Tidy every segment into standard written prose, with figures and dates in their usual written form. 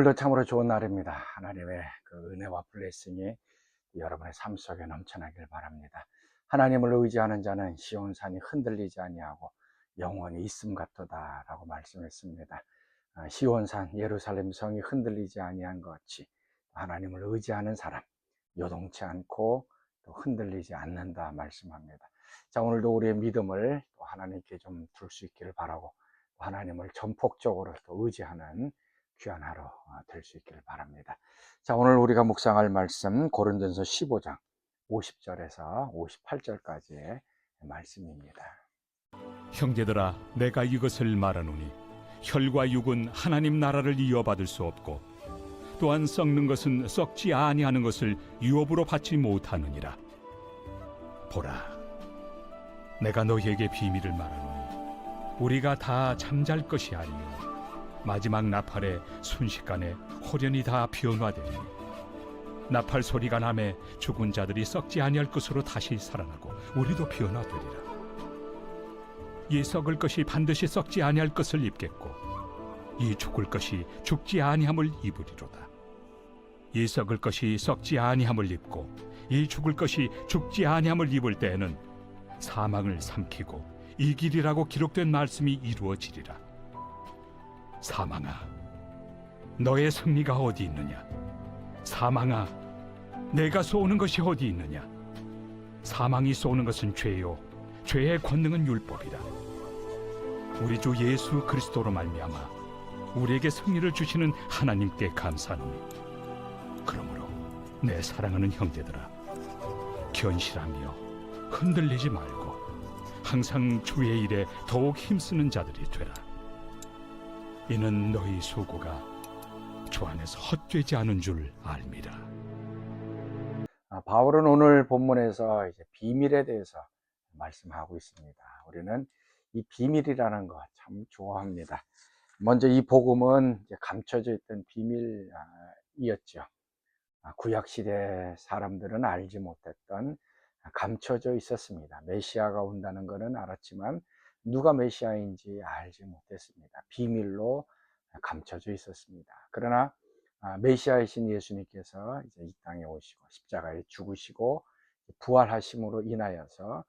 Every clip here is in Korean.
오늘도 참으로 좋은 날입니다. 하나님의 그 은혜와 블레싱이 여러분의 삶 속에 넘쳐나길 바랍니다. 하나님을 의지하는 자는 시온산이 흔들리지 아니하고 영원히 있음 같도다라고 말씀했습니다. 시온산 예루살렘 성이 흔들리지 아니한 것 같이 하나님을 의지하는 사람 요동치 않고 또 흔들리지 않는다 말씀합니다. 자, 오늘도 우리의 믿음을 또 하나님께 좀 둘 수 있기를 바라고 하나님을 전폭적으로 또 의지하는 귀한 하루 될 수 있기를 바랍니다. 자, 오늘 우리가 묵상할 말씀 고린도전서 15장 50절에서 58절까지의 말씀입니다. 형제들아, 내가 이것을 말하노니 혈과 육은 하나님 나라를 이어받을 수 없고 또한 썩는 것은 썩지 아니하는 것을 유업으로 받지 못하느니라. 보라, 내가 너희에게 비밀을 말하노니 우리가 다 잠잘 것이 아니요 마지막 나팔에 순식간에 호련히 다 변화되니 나팔 소리가 나매 죽은 자들이 썩지 아니할 것으로 다시 살아나고 우리도 변화되리라. 이 썩을 것이 반드시 썩지 아니할 것을 입겠고 이 죽을 것이 죽지 아니함을 입으리로다. 이 썩을 것이 썩지 아니함을 입고 이 죽을 것이 죽지 아니함을 입을 때에는 사망을 삼키고 이기리라고 기록된 말씀이 이루어지리라. 사망아, 너의 승리가 어디 있느냐? 사망아, 내가 쏘는 것이 어디 있느냐? 사망이 쏘는 것은 죄요, 죄의 권능은 율법이라. 우리 주 예수 그리스도로 말미암아 우리에게 승리를 주시는 하나님께 감사하노니 그러므로 내 사랑하는 형제들아, 견실하며 흔들리지 말고 항상 주의 일에 더욱 힘쓰는 자들이 되라. 이는 너희 수고가 주 안에서 헛되지 않은 줄 알미라. 바울은 오늘 본문에서 이제 비밀에 대해서 말씀하고 있습니다. 우리는 이 비밀이라는 거 참 좋아합니다. 먼저 이 복음은 이제 감춰져 있던 비밀이었죠. 구약시대 사람들은 알지 못했던, 감춰져 있었습니다. 메시아가 온다는 것은 알았지만 누가 메시아인지 알지 못했습니다. 비밀로 감춰져 있었습니다. 그러나 메시아이신 예수님께서 이제 이 땅에 오시고 십자가에 죽으시고 부활하심으로 인하여서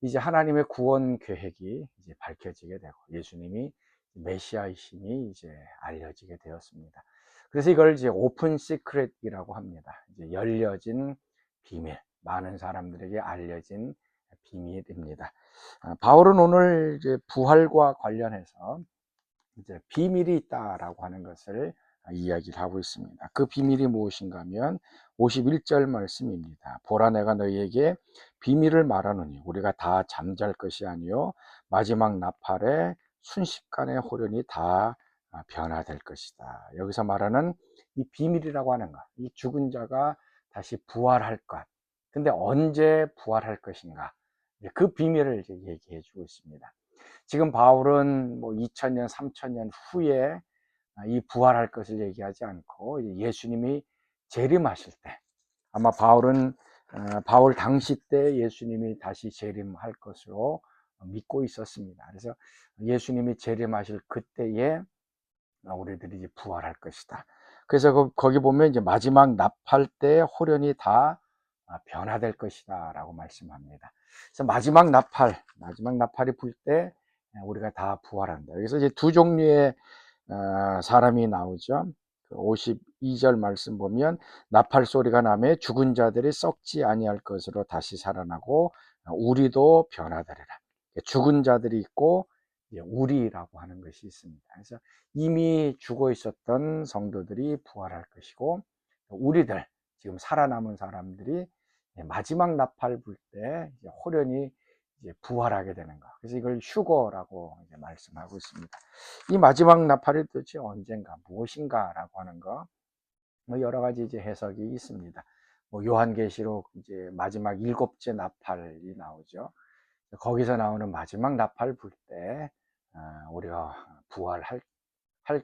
이제 하나님의 구원 계획이 이제 밝혀지게 되고 예수님이 메시아이심이 이제 알려지게 되었습니다. 그래서 이걸 이제 오픈 시크릿이라고 합니다. 이제 열려진 비밀, 많은 사람들에게 알려진 비밀입니다. 바울은 오늘 이제 부활과 관련해서 이제 비밀이 있다라고 하는 것을 이야기를 하고 있습니다. 그 비밀이 무엇인가 하면 51절 말씀입니다. 보라, 내가 너희에게 비밀을 말하노니 우리가 다 잠잘 것이 아니요 마지막 나팔에 순식간에 호련히 다 변화될 것이다. 여기서 말하는 이 비밀이라고 하는 것, 이 죽은 자가 다시 부활할 것. 근데 언제 부활할 것인가? 그 비밀을 이제 얘기해 주고 있습니다. 지금 바울은 뭐 2000년, 3000년 후에 이 부활할 것을 얘기하지 않고 예수님이 재림하실 때, 아마 바울은 바울 당시 때 예수님이 다시 재림할 것으로 믿고 있었습니다. 그래서 예수님이 재림하실 그때에 우리들이 이제 부활할 것이다. 그래서 거기 보면 이제 마지막 나팔 때 호련히 다 변화될 것이다 라고 말씀합니다. 그래서 마지막 나팔이 불 때 우리가 다 부활한다. 여기서 이제 두 종류의 사람이 나오죠. 52절 말씀 보면 나팔 소리가 나매 죽은 자들이 썩지 아니할 것으로 다시 살아나고 우리도 변화되리라. 죽은 자들이 있고 우리라고 하는 것이 있습니다. 그래서 이미 죽어 있었던 성도들이 부활할 것이고 우리들 지금 살아남은 사람들이 마지막 나팔 불 때 호련히 이제 부활하게 되는 것. 그래서 이걸 휴거라고 이제 말씀하고 있습니다. 이 마지막 나팔이 도대체 언젠가 무엇인가라고 하는 거, 뭐 여러 가지 이제 해석이 있습니다. 뭐 요한계시록 이제 마지막 7째 나팔이 나오죠. 거기서 나오는 마지막 나팔 불 때 우리가 부활할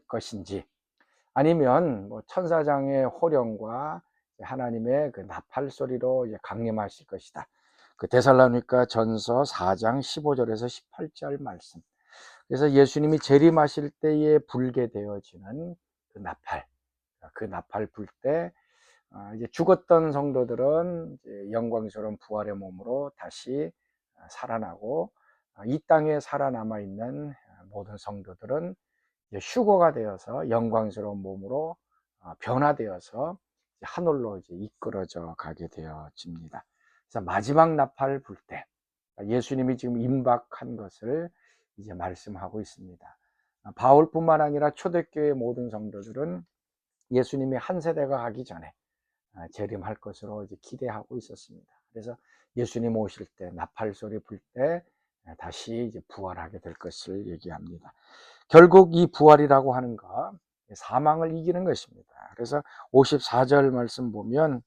것인지, 아니면 뭐 천사장의 호령과 하나님의 그 나팔 소리로 이제 강림하실 것이다. 그 데살로니가 전서 4장 15절에서 18절 말씀. 그래서 예수님이 재림하실 때에 불게 되어지는 그 나팔, 그 나팔 불 때 이제 죽었던 성도들은 이제 영광스러운 부활의 몸으로 다시 살아나고, 이 땅에 살아남아 있는 모든 성도들은 이제 휴거가 되어서 영광스러운 몸으로 변화되어서 하늘로 이제 이끌어져 가게 되어집니다. 그래서 마지막 나팔 불 때 예수님이 지금 임박한 것을 이제 말씀하고 있습니다. 바울뿐만 아니라 초대교회 모든 성도들은 예수님이 한 세대가 가기 전에 재림할 것으로 이제 기대하고 있었습니다. 그래서 예수님 오실 때 나팔 소리 불 때 다시 이제 부활하게 될 것을 얘기합니다. 결국 이 부활이라고 하는 것, 사망을 이기는 것입니다. 그래서 54절 말씀 보면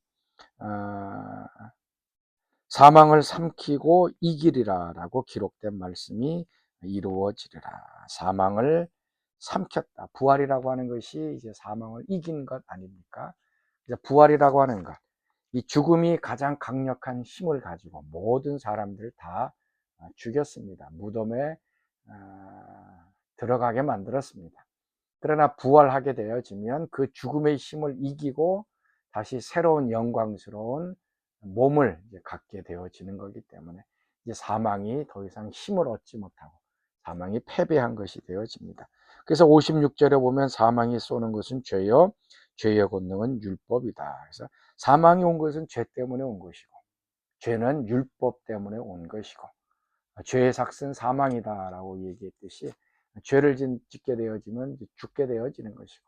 사망을 삼키고 이기리라 라고 기록된 말씀이 이루어지리라. 사망을 삼켰다. 부활이라고 하는 것이 이제 사망을 이긴 것 아닙니까? 이제 부활이라고 하는 것, 이 죽음이 가장 강력한 힘을 가지고 모든 사람들을 다 죽였습니다. 무덤에 들어가게 만들었습니다. 그러나 부활하게 되어지면 그 죽음의 힘을 이기고 다시 새로운 영광스러운 몸을 갖게 되어지는 거기 때문에 이제 사망이 더 이상 힘을 얻지 못하고 사망이 패배한 것이 되어집니다. 그래서 56절에 보면 사망이 쏘는 것은 죄요, 죄의 권능은 율법이다. 그래서 사망이 온 것은 죄 때문에 온 것이고, 죄는 율법 때문에 온 것이고, 죄의 삭은 사망이다라고 얘기했듯이 죄를 짓게 되어지면 죽게 되어지는 것이고,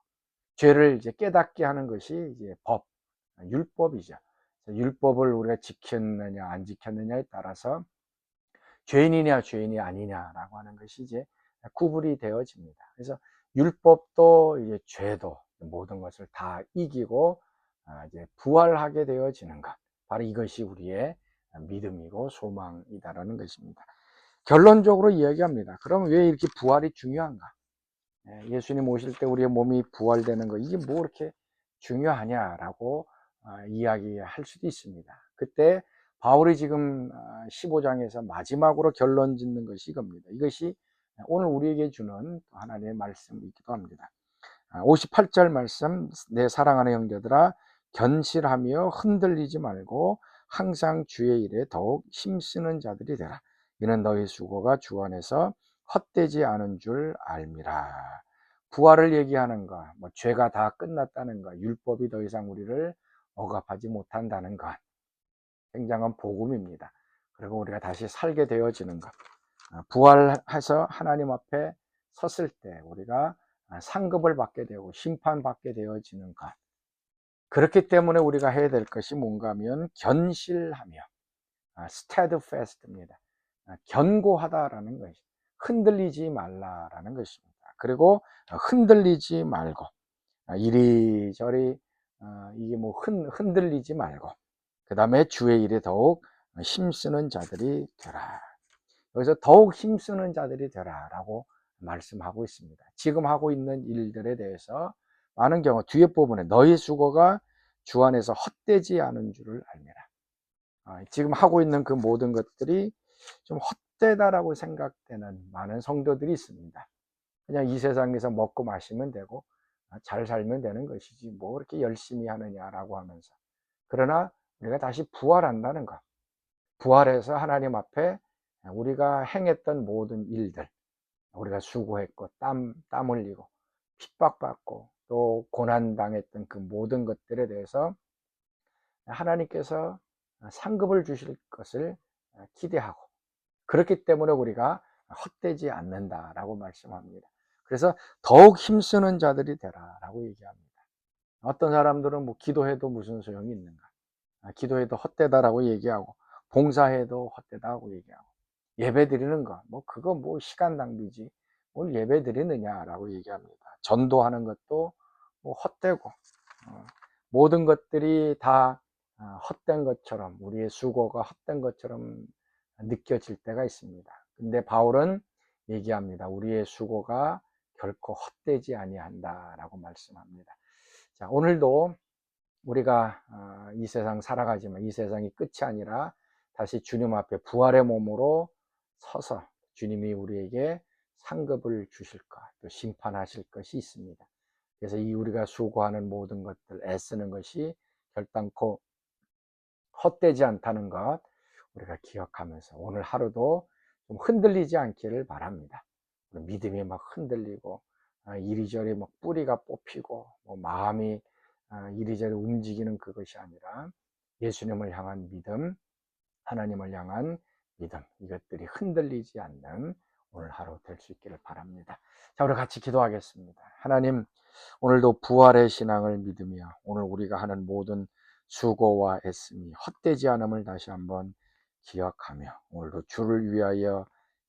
죄를 이제 깨닫게 하는 것이 이제 법, 율법이죠. 율법을 우리가 지켰느냐 안 지켰느냐에 따라서 죄인이냐 죄인이 아니냐라고 하는 것이 이제 구분이 되어집니다. 그래서 율법도 이제 죄도 모든 것을 다 이기고 이제 부활하게 되어지는 것, 바로 이것이 우리의 믿음이고 소망이다라는 것입니다. 결론적으로 이야기합니다. 그럼 왜 이렇게 부활이 중요한가? 예수님 오실 때 우리의 몸이 부활되는 거, 이게 뭐 이렇게 중요하냐라고 이야기할 수도 있습니다. 그때 바울이 지금 15장에서 마지막으로 결론 짓는 것이 이겁니다. 이것이 오늘 우리에게 주는 하나님의 말씀이기도 합니다. 58절 말씀, 내 사랑하는 형제들아 견실하며 흔들리지 말고 항상 주의 일에 더욱 힘쓰는 자들이 되라. 이는 너희 수고가 주 안에서 헛되지 않은 줄 알미라. 부활을 얘기하는 것, 뭐 죄가 다 끝났다는 것, 율법이 더 이상 우리를 억압하지 못한다는 것, 굉장한 복음입니다. 그리고 우리가 다시 살게 되어지는 것, 부활해서 하나님 앞에 섰을 때 우리가 상급을 받게 되고 심판받게 되어지는 것, 그렇기 때문에 우리가 해야 될 것이 뭔가 하면 견실하며 steadfast입니다. 견고하다라는 것이, 흔들리지 말라라는 것입니다. 그리고 흔들리지 말고 이리저리 이게 뭐 흔들리지 말고, 그 다음에 주의 일에 더욱 힘쓰는 자들이 되라. 여기서 더욱 힘쓰는 자들이 되라 라고 말씀하고 있습니다. 지금 하고 있는 일들에 대해서 많은 경우 뒤에 부분에 너희 수고가 주 안에서 헛되지 않은 줄을 알미라. 지금 하고 있는 그 모든 것들이 좀 헛되다라고 생각되는 많은 성도들이 있습니다. 그냥 이 세상에서 먹고 마시면 되고 잘 살면 되는 것이지 뭐 그렇게 열심히 하느냐라고 하면서, 그러나 우리가 다시 부활한다는 것, 부활해서 하나님 앞에 우리가 행했던 모든 일들, 우리가 수고했고 땀 흘리고 핍박받고 또 고난당했던 그 모든 것들에 대해서 하나님께서 상급을 주실 것을 기대하고, 그렇기 때문에 우리가 헛되지 않는다라고 말씀합니다. 그래서 더욱 힘쓰는 자들이 되라라고 얘기합니다. 어떤 사람들은 뭐 기도해도 무슨 소용이 있는가? 기도해도 헛되다라고 얘기하고, 봉사해도 헛되다고 얘기하고, 예배 드리는 거, 뭐 그거 뭐 시간 낭비지, 뭘 예배 드리느냐라고 얘기합니다. 전도하는 것도 뭐 헛되고, 모든 것들이 다 헛된 것처럼, 우리의 수고가 헛된 것처럼 느껴질 때가 있습니다. 근데 바울은 얘기합니다. 우리의 수고가 결코 헛되지 아니한다라고 말씀합니다. 자, 오늘도 우리가 이 세상 살아가지만 이 세상이 끝이 아니라 다시 주님 앞에 부활의 몸으로 서서 주님이 우리에게 상급을 주실 것, 또 심판하실 것이 있습니다. 그래서 이 우리가 수고하는 모든 것들, 애쓰는 것이 결단코 헛되지 않다는 것 우리가 기억하면서 오늘 하루도 좀 흔들리지 않기를 바랍니다. 믿음이 막 흔들리고 이리저리 막 뿌리가 뽑히고 뭐 마음이 이리저리 움직이는 그것이 아니라 예수님을 향한 믿음, 하나님을 향한 믿음, 이것들이 흔들리지 않는 오늘 하루 될 수 있기를 바랍니다. 자, 우리 같이 기도하겠습니다. 하나님, 오늘도 부활의 신앙을 믿으며 오늘 우리가 하는 모든 수고와 애씀이 헛되지 않음을 다시 한번 기억하며 오늘도 주를 위하여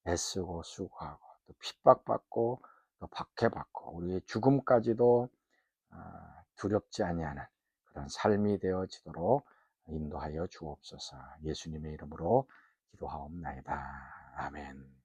애쓰고 수고하고 또 핍박받고 또 박해받고 우리의 죽음까지도 두렵지 아니하는 그런 삶이 되어지도록 인도하여 주옵소서. 예수님의 이름으로 기도하옵나이다. 아멘.